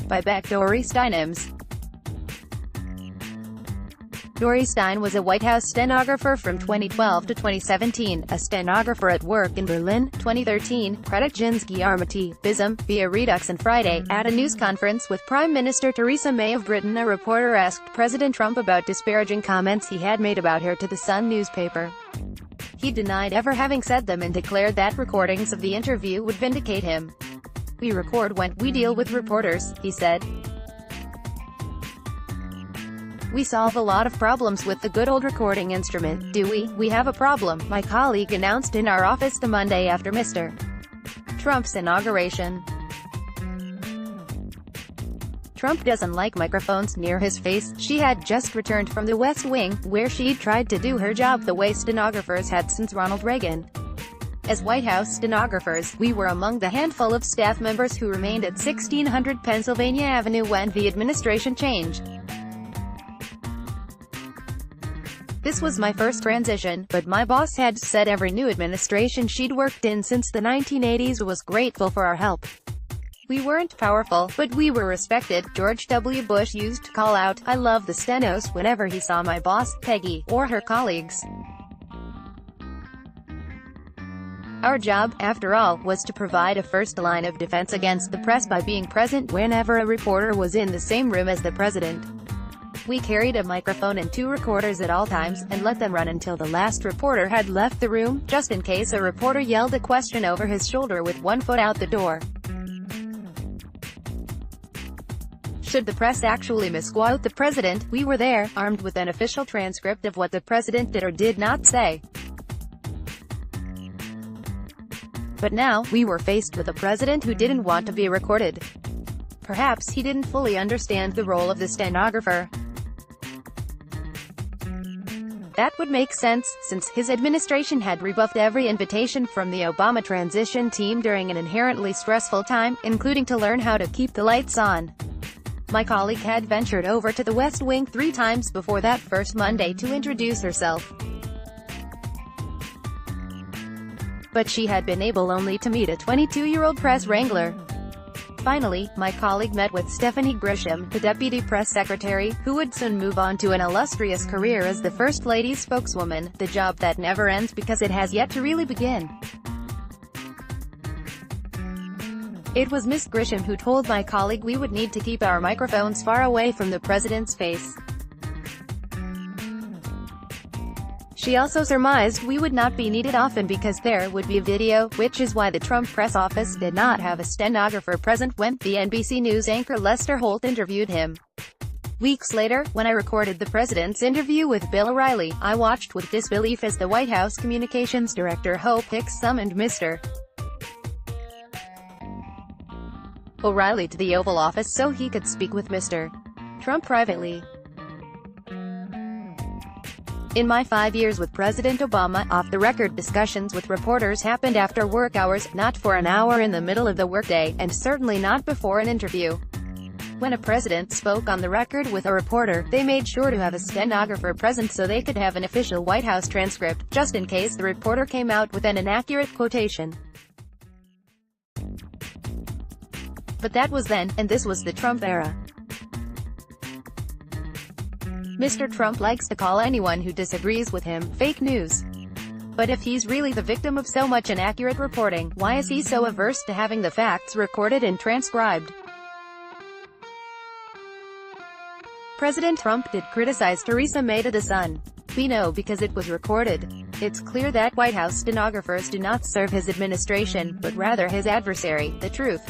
by Beck Dorey-SteinMs. Dorey-Stein was a White House stenographer from 2012 to 2017, a stenographer at work in Berlin, 2013, credits Gyarmaty, Visum, via ReduxOn Friday. At a news conference with Prime Minister Theresa May of Britain, a reporter asked President Trump about disparaging comments he had made about her to the Sun newspaper. He denied ever having said them and declared that recordings of the interview would vindicate him. "We record when we deal with reporters," he said. "We solve a lot of problems with the good old recording instrument, do we? We have a problem," my colleague announced in our office the Monday after Mr. Trump's inauguration. Trump doesn't like microphones near his face. She had just returned from the West Wing, where she'd tried to do her job the way stenographers had since Ronald Reagan. As White House stenographers, we were among the handful of staff members who remained at 1600 Pennsylvania Avenue when the administration changed. This was my first transition, but my boss had said every new administration she'd worked in since the 1980s was grateful for our help. We weren't powerful, but we were respected. George W. Bush used to call out, "I love the stenos," whenever he saw my boss, Peggy, or her colleagues. Our job, after all, was to provide a first line of defense against the press by being present whenever a reporter was in the same room as the president. We carried a microphone and 2 recorders at all times, and let them run until the last reporter had left the room, just in case a reporter yelled a question over his shoulder with 1 foot out the door. Should the press actually misquote the president, we were there, armed with an official transcript of what the president did or did not say. But now, we were faced with a president who didn't want to be recorded. Perhaps he didn't fully understand the role of the stenographer. That would make sense, since his administration had rebuffed every invitation from the Obama transition team during an inherently stressful time, including to learn how to keep the lights on. My colleague had ventured over to the West Wing 3 times before that first Monday to introduce herself. But she had been able only to meet a 22-year-old press wrangler. Finally, my colleague met with Stephanie Grisham, the deputy press secretary, who would soon move on to an illustrious career as the First Lady's spokeswoman, the job that never ends because it has yet to really begin. It was Miss Grisham who told my colleague we would need to keep our microphones far away from the president's face. She also surmised we would not be needed often because there would be video, which is why the Trump press office did not have a stenographer present when the NBC News anchor Lester Holt interviewed him. Weeks later, when I recorded the president's interview with Bill O'Reilly, I watched with disbelief as the White House communications director Hope Hicks summoned Mr. O'Reilly to the Oval Office so he could speak with Mr. Trump privately. In my 5 years with President Obama, off-the-record discussions with reporters happened after work hours, not for an hour in the middle of the workday, and certainly not before an interview. When a president spoke on the record with a reporter, they made sure to have a stenographer present so they could have an official White House transcript, just in case the reporter came out with an inaccurate quotation. But that was then, and this was the Trump era. Mr. Trump likes to call anyone who disagrees with him fake news. But if he's really the victim of so much inaccurate reporting, why is he so averse to having the facts recorded and transcribed? President Trump did criticize Theresa May to the Sun. We know because it was recorded. It's clear that White House stenographers do not serve his administration, but rather his adversary, the truth.